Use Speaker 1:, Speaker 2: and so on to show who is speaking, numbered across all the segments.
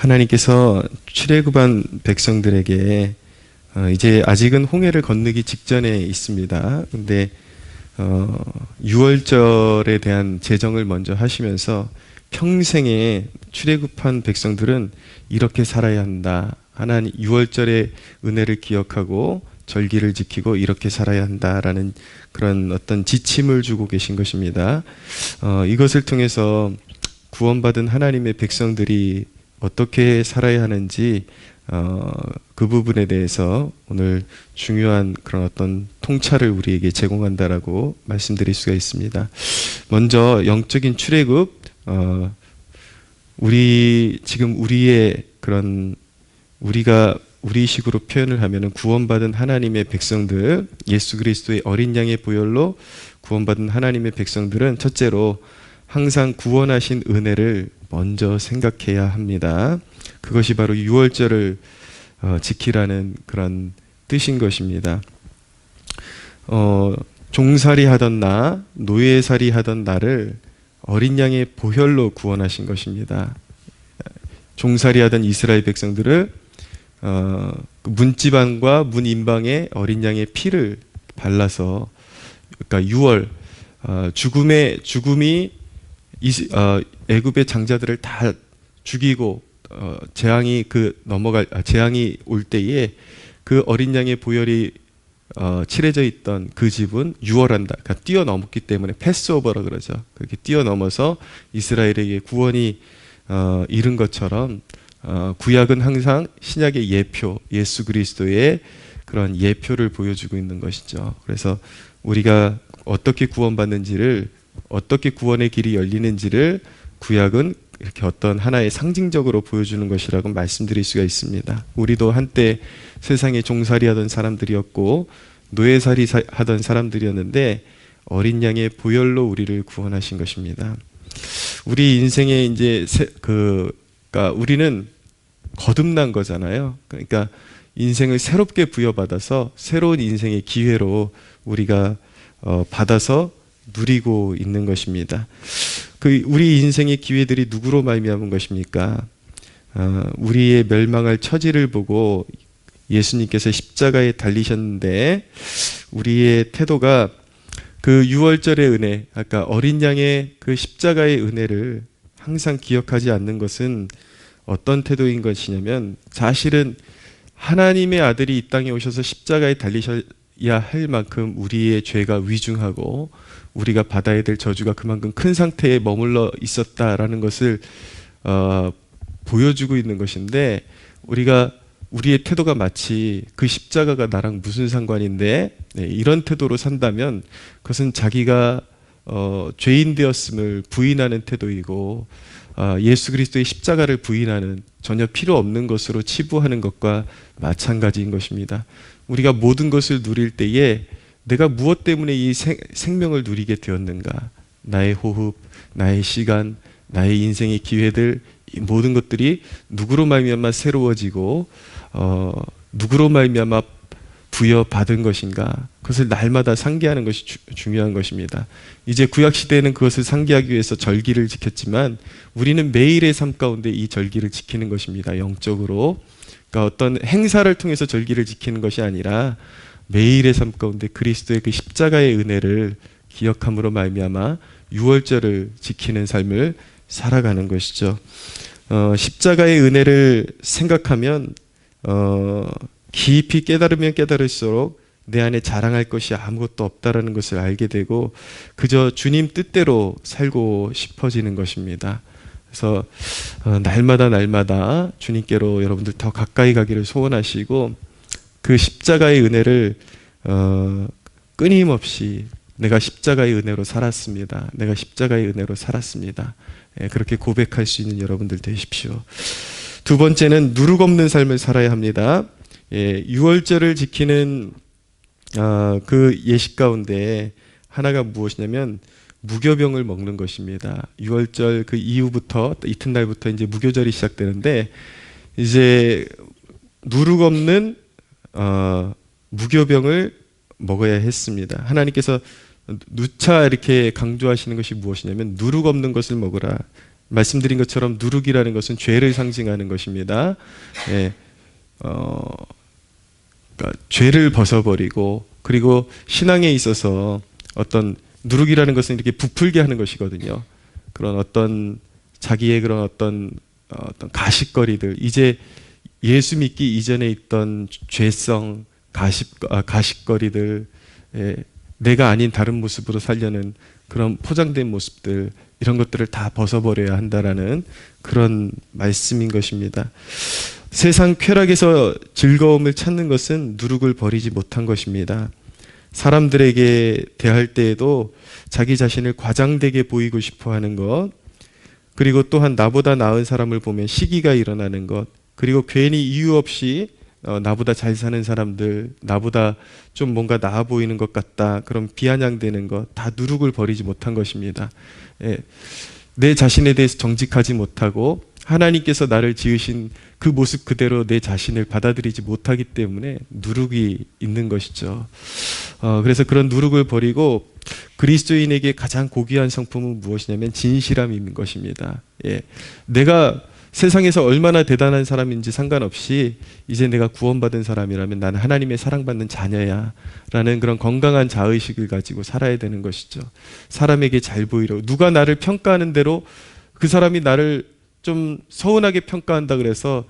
Speaker 1: 하나님께서 출애굽한 백성들에게 이제 아직은 홍해를 건너기 직전에 있습니다. 근데 6월절에 대한 제정을 먼저 하시면서 평생에 출애굽한 백성들은 이렇게 살아야 한다. 하나님 6월절의 은혜를 기억하고 절기를 지키고 이렇게 살아야 한다라는 그런 어떤 지침을 주고 계신 것입니다. 이것을 통해서 구원받은 하나님의 백성들이 어떻게 살아야 하는지 그 부분에 대해서 오늘 중요한 그런 어떤 통찰을 우리에게 제공한다라고 말씀드릴 수가 있습니다. 먼저 영적인 출애굽, 지금 우리의 그런 우리가 우리식으로 표현을 하면은 구원받은 하나님의 백성들, 예수 그리스도의 어린 양의 보혈로 구원받은 하나님의 백성들은 첫째로 항상 구원하신 은혜를 먼저 생각해야 합니다. 그것이 바로 유월절을 지키라는 그런 뜻인 것입니다. 종살이 하던 나, 노예살이 하던 나를 어린 양의 보혈로 구원하신 것입니다. 종살이 하던 이스라엘 백성들을 문지방과 문인방에 어린 양의 피를 발라서, 그러니까 유월, 죽음이 애굽의 장자들을 다 죽이고 재앙이 재앙이 올 때에 그 어린 양의 보혈이 칠해져 있던 그 집은 유월한다. 그러니까 뛰어넘었기 때문에 패스오버라 그러죠. 그렇게 뛰어넘어서 이스라엘에게 구원이 이른 것처럼 구약은 항상 신약의 예표, 예수 그리스도의 그런 예표를 보여주고 있는 것이죠. 그래서 우리가 어떻게 구원받는지를, 어떻게 구원의 길이 열리는지를 구약은 이렇게 어떤 하나의 상징적으로 보여주는 것이라고 말씀드릴 수가 있습니다. 우리도 한때 세상에 종살이 하던 사람들이었고 노예살이 하던 사람들이었는데 어린 양의 보혈로 우리를 구원하신 것입니다. 우리 인생에 이제 그러니까 우리는 거듭난 거잖아요. 그러니까 인생을 새롭게 부여받아서 새로운 인생의 기회로 우리가 받아서 누리고 있는 것입니다. 우리 인생의 기회들이 누구로 말미암은 것입니까? 우리의 멸망할 처지를 보고 예수님께서 십자가에 달리셨는데 우리의 태도가 그 유월절의 은혜, 아까 어린 양의 그 십자가의 은혜를 항상 기억하지 않는 것은 어떤 태도인 것이냐면, 사실은 하나님의 아들이 이 땅에 오셔서 십자가에 달리셔야 할 만큼 우리의 죄가 위중하고 우리가 받아야 될 저주가 그만큼 큰 상태에 머물러 있었다라는 것을 보여주고 있는 것인데, 우리의 태도가 마치 그 십자가가 나랑 무슨 상관인데, 이런 태도로 산다면 그것은 자기가 죄인 되었음을 부인하는 태도이고, 예수 그리스도의 십자가를 부인하는, 전혀 필요 없는 것으로 치부하는 것과 마찬가지인 것입니다. 우리가 모든 것을 누릴 때에 내가 무엇 때문에 이 생명을 누리게 되었는가? 나의 호흡, 나의 시간, 나의 인생의 기회들, 이 모든 것들이 누구로 말미암아 새로워지고 누구로 말미암아 부여받은 것인가? 그것을 날마다 상기하는 것이 중요한 것입니다. 이제 구약 시대에는 그것을 상기하기 위해서 절기를 지켰지만 우리는 매일의 삶 가운데 이 절기를 지키는 것입니다. 영적으로. 그러니까 어떤 행사를 통해서 절기를 지키는 것이 아니라 매일의 삶 가운데 그리스도의 그 십자가의 은혜를 기억함으로 말미암아 유월절을 지키는 삶을 살아가는 것이죠. 십자가의 은혜를 생각하면 깊이 깨달으면 깨달을수록 내 안에 자랑할 것이 아무것도 없다라는 것을 알게 되고 그저 주님 뜻대로 살고 싶어지는 것입니다. 그래서 날마다 주님께로 여러분들 더 가까이 가기를 소원하시고, 그 십자가의 은혜를 끊임없이 내가 십자가의 은혜로 살았습니다. 내가 십자가의 은혜로 살았습니다. 그렇게 고백할 수 있는 여러분들 되십시오. 두 번째는 누룩 없는 삶을 살아야 합니다. 유월절을 지키는 그 예식 가운데 하나가 무엇이냐면 무교병을 먹는 것입니다. 유월절 그 이후부터, 이튿날부터 이제 무교절이 시작되는데, 이제 누룩 없는 무교병을 먹어야 했습니다. 하나님께서 누차 이렇게 강조하시는 것이 무엇이냐면 누룩 없는 것을 먹으라. 말씀드린 것처럼 누룩이라는 것은 죄를 상징하는 것입니다. 예, 그러니까 죄를 벗어버리고, 그리고 신앙에 있어서 어떤 누룩이라는 것은 이렇게 부풀게 하는 것이거든요. 그런 어떤 자기의 그런 어떤 가십거리들, 이제 예수 믿기 이전에 있던 죄성, 가십거리들, 내가 아닌 다른 모습으로 살려는 그런 포장된 모습들, 이런 것들을 다 벗어버려야 한다라는 그런 말씀인 것입니다. 세상 쾌락에서 즐거움을 찾는 것은 누룩을 버리지 못한 것입니다. 사람들에게 대할 때에도 자기 자신을 과장되게 보이고 싶어 하는 것, 그리고 또한 나보다 나은 사람을 보면 시기가 일어나는 것, 그리고 괜히 이유 없이 나보다 잘 사는 사람들, 나보다 좀 뭔가 나아 보이는 것 같다, 그런 비아냥대는 것, 다 누룩을 버리지 못한 것입니다. 내 자신에 대해서 정직하지 못하고 하나님께서 나를 지으신 그 모습 그대로 내 자신을 받아들이지 못하기 때문에 누룩이 있는 것이죠. 그래서 그런 누룩을 버리고 그리스도인에게 가장 고귀한 성품은 무엇이냐면 진실함인 것입니다. 내가 세상에서 얼마나 대단한 사람인지 상관없이 이제 내가 구원받은 사람이라면 나는 하나님의 사랑받는 자녀야 라는 그런 건강한 자의식을 가지고 살아야 되는 것이죠. 사람에게 잘 보이려고, 누가 나를 평가하는 대로 그 사람이 나를 좀 서운하게 평가한다 그래서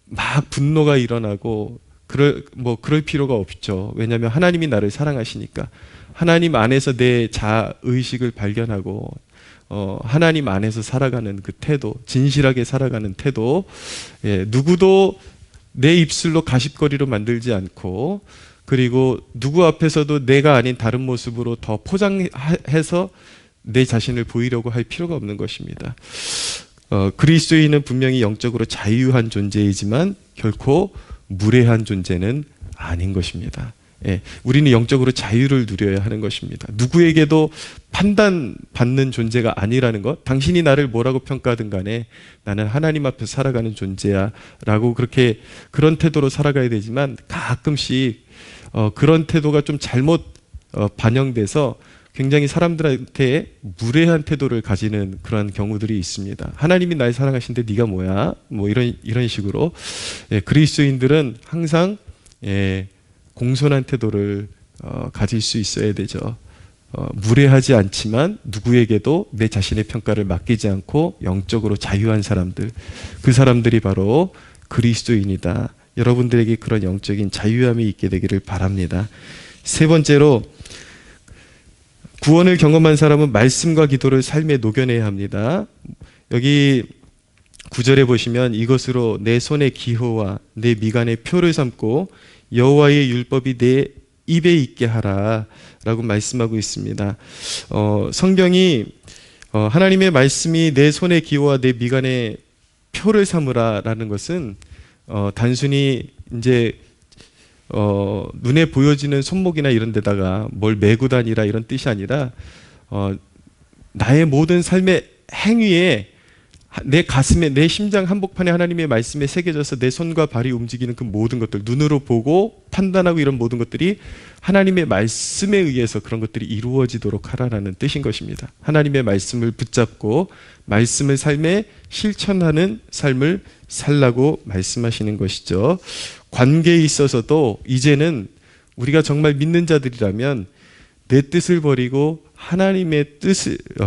Speaker 1: 막 분노가 일어나고 그럴 필요가 없죠. 왜냐하면 하나님이 나를 사랑하시니까. 하나님 안에서 내 자의식을 발견하고 하나님 안에서 살아가는 그 태도, 진실하게 살아가는 태도, 누구도 내 입술로 가십거리로 만들지 않고, 그리고 누구 앞에서도 내가 아닌 다른 모습으로 더 포장해서 내 자신을 보이려고 할 필요가 없는 것입니다. 그리스도인은 분명히 영적으로 자유한 존재이지만 결코 무례한 존재는 아닌 것입니다. 우리는 영적으로 자유를 누려야 하는 것입니다. 누구에게도 판단받는 존재가 아니라는 것, 당신이 나를 뭐라고 평가하든 간에 나는 하나님 앞에 살아가는 존재야 라고 그런 태도로 살아가야 되지만, 가끔씩 그런 태도가 좀 잘못 반영돼서 굉장히 사람들한테 무례한 태도를 가지는 그런 경우들이 있습니다. 하나님이 날 사랑하시는데 네가 뭐야? 뭐 이런 식으로. 그리스도인들은 항상 공손한 태도를 가질 수 있어야 되죠. 무례하지 않지만 누구에게도 내 자신의 평가를 맡기지 않고 영적으로 자유한 사람들, 그 사람들이 바로 그리스도인이다. 여러분들에게 그런 영적인 자유함이 있게 되기를 바랍니다. 세 번째로, 구원을 경험한 사람은 말씀과 기도를 삶에 녹여내야 합니다. 여기 9절에 보시면 이것으로 내 손의 기호와 내 미간의 표를 삼고 여호와의 율법이 내 입에 있게 하라 라고 말씀하고 있습니다. 성경이 하나님의 말씀이 내 손의 기호와 내 미간의 표를 삼으라 라는 것은 단순히 이제 눈에 보여지는 손목이나 이런 데다가 뭘 메고 다니라 이런 뜻이 아니라 나의 모든 삶의 행위에, 내 가슴에, 내 심장 한복판에 하나님의 말씀에 새겨져서 내 손과 발이 움직이는 그 모든 것들, 눈으로 보고 판단하고 이런 모든 것들이 하나님의 말씀에 의해서 그런 것들이 이루어지도록 하라라는 뜻인 것입니다. 하나님의 말씀을 붙잡고 말씀을 삶에 실천하는 삶을 살라고 말씀하시는 것이죠. 관계에 있어서도 이제는 우리가 정말 믿는 자들이라면 내 뜻을 버리고 하나님의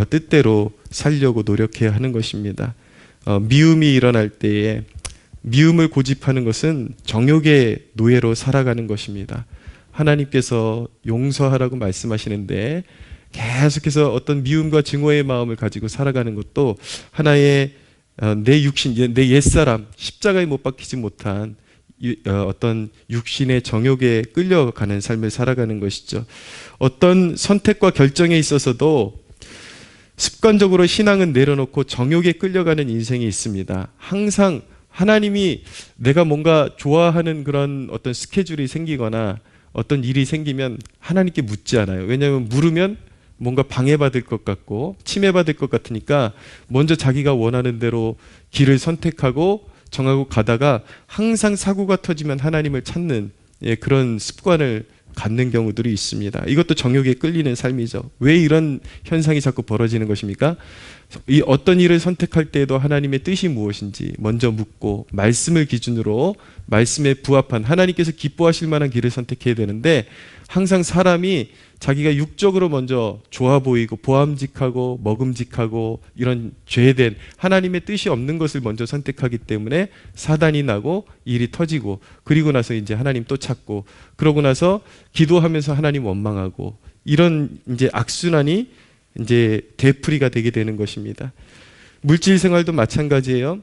Speaker 1: 뜻대로 살려고 노력해야 하는 것입니다. 미움이 일어날 때에 미움을 고집하는 것은 정욕의 노예로 살아가는 것입니다. 하나님께서 용서하라고 말씀하시는데 계속해서 어떤 미움과 증오의 마음을 가지고 살아가는 것도 하나의 내 육신, 내 옛사람, 십자가에 못 박히지 못한 어떤 육신의 정욕에 끌려가는 삶을 살아가는 것이죠. 어떤 선택과 결정에 있어서도 습관적으로 신앙은 내려놓고 정욕에 끌려가는 인생이 있습니다. 항상 하나님이 내가 뭔가 좋아하는 그런 어떤 스케줄이 생기거나 어떤 일이 생기면 하나님께 묻지 않아요. 왜냐하면 물으면 뭔가 방해받을 것 같고 침해받을 것 같으니까 먼저 자기가 원하는 대로 길을 선택하고 정하고 가다가 항상 사고가 터지면 하나님을 찾는 그런 습관을 갖는 경우들이 있습니다. 이것도 정욕에 끌리는 삶이죠. 왜 이런 현상이 자꾸 벌어지는 것입니까? 이 어떤 일을 선택할 때에도 하나님의 뜻이 무엇인지 먼저 묻고 말씀을 기준으로 말씀에 부합한 하나님께서 기뻐하실 만한 길을 선택해야 되는데 항상 사람이 자기가 육적으로 먼저 좋아 보이고 보암직하고 먹음직하고 이런 죄된 하나님의 뜻이 없는 것을 먼저 선택하기 때문에 사단이 나고 일이 터지고 그리고 나서 이제 하나님 또 찾고 그러고 나서 기도하면서 하나님 원망하고 이런 이제 악순환이 이제 되풀이가 되게 되는 것입니다. 물질 생활도 마찬가지예요.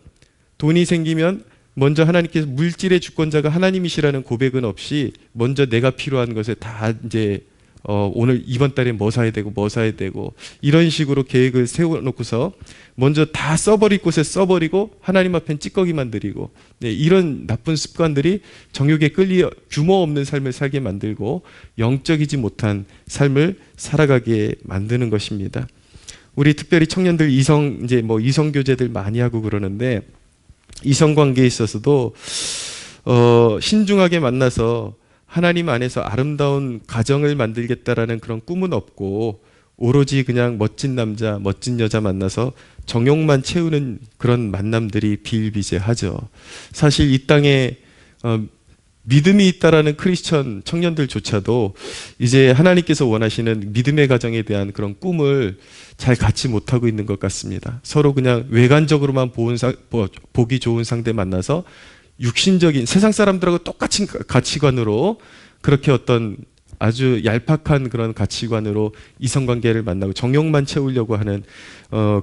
Speaker 1: 돈이 생기면 먼저 하나님께서 물질의 주권자가 하나님이시라는 고백은 없이 먼저 내가 필요한 것을 다 이제 오늘 이번 달에 뭐 사야 되고 이런 식으로 계획을 세워놓고서 먼저 다 써버릴 곳에 써버리고 하나님 앞엔 찌꺼기만 드리고 이런 나쁜 습관들이 정욕에 끌려 규모 없는 삶을 살게 만들고 영적이지 못한 삶을 살아가게 만드는 것입니다. 우리 특별히 청년들 이성 교제들 많이 하고 그러는데 이성 관계에 있어서도 신중하게 만나서 하나님 안에서 아름다운 가정을 만들겠다라는 그런 꿈은 없고 오로지 그냥 멋진 남자, 멋진 여자 만나서 정욕만 채우는 그런 만남들이 비일비재하죠. 사실 이 땅에 믿음이 있다라는 크리스천 청년들조차도 이제 하나님께서 원하시는 믿음의 가정에 대한 그런 꿈을 잘 갖지 못하고 있는 것 같습니다. 서로 그냥 외관적으로만 보기 좋은 상대 만나서 육신적인 세상 사람들하고 똑같은 가치관으로 그렇게 어떤 아주 얄팍한 그런 가치관으로 이성관계를 만나고 정욕만 채우려고 하는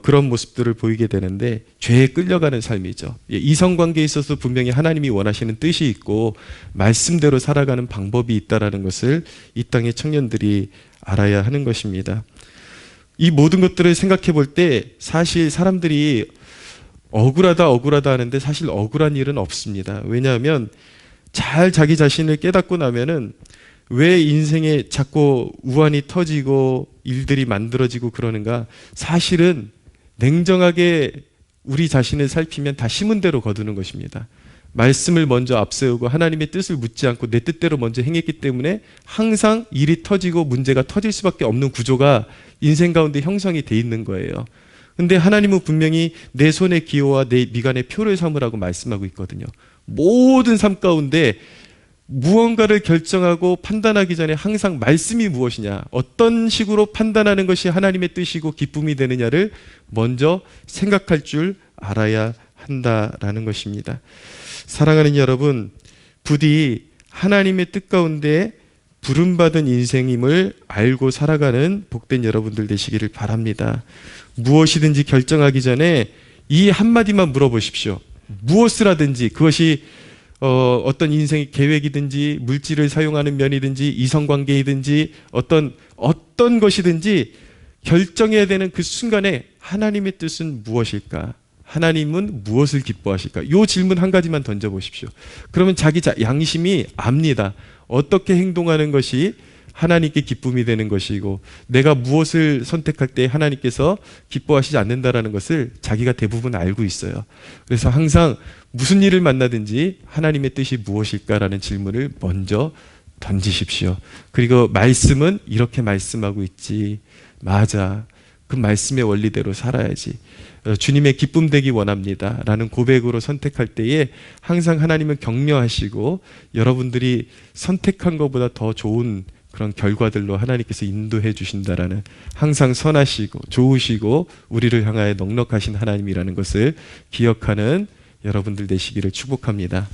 Speaker 1: 그런 모습들을 보이게 되는데 죄에 끌려가는 삶이죠. 이성관계에 있어서 분명히 하나님이 원하시는 뜻이 있고 말씀대로 살아가는 방법이 있다는 것을 이 땅의 청년들이 알아야 하는 것입니다. 이 모든 것들을 생각해 볼 때 사실 사람들이 억울하다 하는데 사실 억울한 일은 없습니다. 왜냐하면 잘 자기 자신을 깨닫고 나면은 왜 인생에 자꾸 우환이 터지고 일들이 만들어지고 그러는가? 사실은 냉정하게 우리 자신을 살피면 다 심은 대로 거두는 것입니다. 말씀을 먼저 앞세우고 하나님의 뜻을 묻지 않고 내 뜻대로 먼저 행했기 때문에 항상 일이 터지고 문제가 터질 수밖에 없는 구조가 인생 가운데 형성이 돼 있는 거예요. 근데 하나님은 분명히 내 손의 기호와 내 미간의 표를 삼으라고 말씀하고 있거든요. 모든 삶 가운데 무언가를 결정하고 판단하기 전에 항상 말씀이 무엇이냐, 어떤 식으로 판단하는 것이 하나님의 뜻이고 기쁨이 되느냐를 먼저 생각할 줄 알아야 한다라는 것입니다. 사랑하는 여러분, 부디 하나님의 뜻 가운데 부름받은 인생임을 알고 살아가는 복된 여러분들 되시기를 바랍니다. 무엇이든지 결정하기 전에 이 한마디만 물어보십시오. 무엇을 하든지 그것이 어떤 인생의 계획이든지 물질을 사용하는 면이든지 이성관계이든지 어떤 것이든지 결정해야 되는 그 순간에 하나님의 뜻은 무엇일까? 하나님은 무엇을 기뻐하실까? 이 질문 한 가지만 던져보십시오. 그러면 자기 양심이 압니다. 어떻게 행동하는 것이 하나님께 기쁨이 되는 것이고 내가 무엇을 선택할 때 하나님께서 기뻐하시지 않는다라는 것을 자기가 대부분 알고 있어요. 그래서 항상 무슨 일을 만나든지 하나님의 뜻이 무엇일까라는 질문을 먼저 던지십시오. 그리고 말씀은 이렇게 말씀하고 있지. 맞아. 그 말씀의 원리대로 살아야지. 주님의 기쁨 되기 원합니다 라는 고백으로 선택할 때에 항상 하나님은 격려하시고 여러분들이 선택한 것보다 더 좋은 그런 결과들로 하나님께서 인도해 주신다라는 항상 선하시고 좋으시고 우리를 향하여 넉넉하신 하나님이라는 것을 기억하는 여러분들 되시기를 축복합니다.